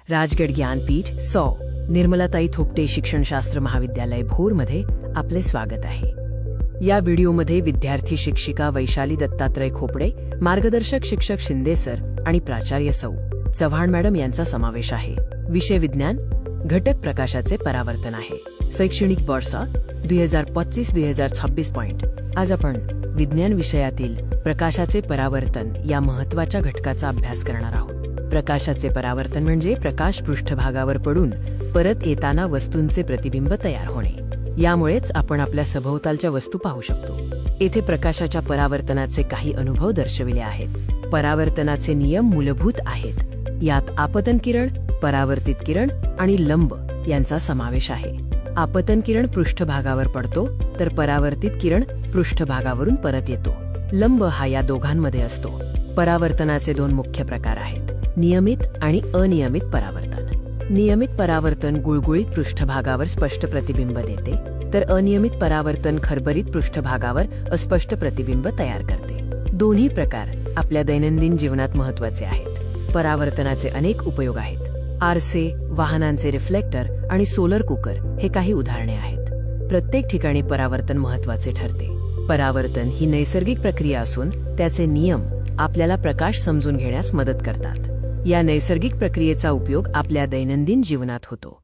राजगड ज्ञानपीठ निर्मलाताई थोपटे शिक्षणशास्त्र महाविद्यालय भोरमध्ये आपले स्वागत आहे। या व्हिडिओमध्ये विद्यार्थी शिक्षिका वैशाली दत्तात्रय खोपडे, मार्गदर्शक शिक्षक शिंदे सर आणि प्राचार्य सौ चव्हाण मॅडम यांचा समावेश आहे। विषय विज्ञान, घटक प्रकाशाचे परावर्तन आहे। शैक्षणिक वर्ष 2025-2026 आज आपण विज्ञान विषयातील प्रकाशाचे परावर्तन या महत्त्वाच्या घटकाचा अभ्यास करणार आहोत। प्रकाशाचे परावर्तन म्हणजे प्रकाश पृष्ठभागावर पडून परत येताना वस्तूंचे प्रतिबिंब तयार होणे। यामुळेच आपण आपल्या सभोवतालच्या वस्तू पाहू शकतो। येथे प्रकाशाच्या परावर्तनाचे काही अनुभव दर्शविले आहेत। परावर्तनाचे नियम मूलभूत आहेत। यात आपतन किरण, परावर्तित किरण आणि लंब यांचा समावेश आहे। आपतन किरण पृष्ठभागावर पडतो तर परावर्तित किरण पृष्ठभागावरून परत येतो। लंब हा या दोघांमध्ये असतो। परावर्तनाचे दोन मुख्य प्रकार आहेत, नियमित आणि अनियमित परावर्तन। नियमित परावर्तन गुळगुळीत पृष्ठभागावर स्पष्ट प्रतिबिंब देते, तर अनियमित परावर्तन खरबरीत पृष्ठभागावर अस्पष्ट प्रतिबिंब तयार करते। दोन्ही प्रकार आपल्या दैनंदिन जीवनात महत्त्वाचे आहेत। परावर्तनाचे अनेक उपयोग आहेत। आरसे, वाहनांचे रिफ्लेक्टर आणि सोलर कुकर हे काही उदाहरणे आहेत। प्रत्येक ठिकाणी परावर्तन महत्त्वाचे ठरते। परावर्तन ही नैसर्गिक प्रक्रिया असून त्याचे नियम आपल्याला प्रकाश समजून घेण्यास मदत करतात। या नैसर्गिक प्रक्रियेचा उपयोग आपल्या दैनंदिन जीवनात होतो।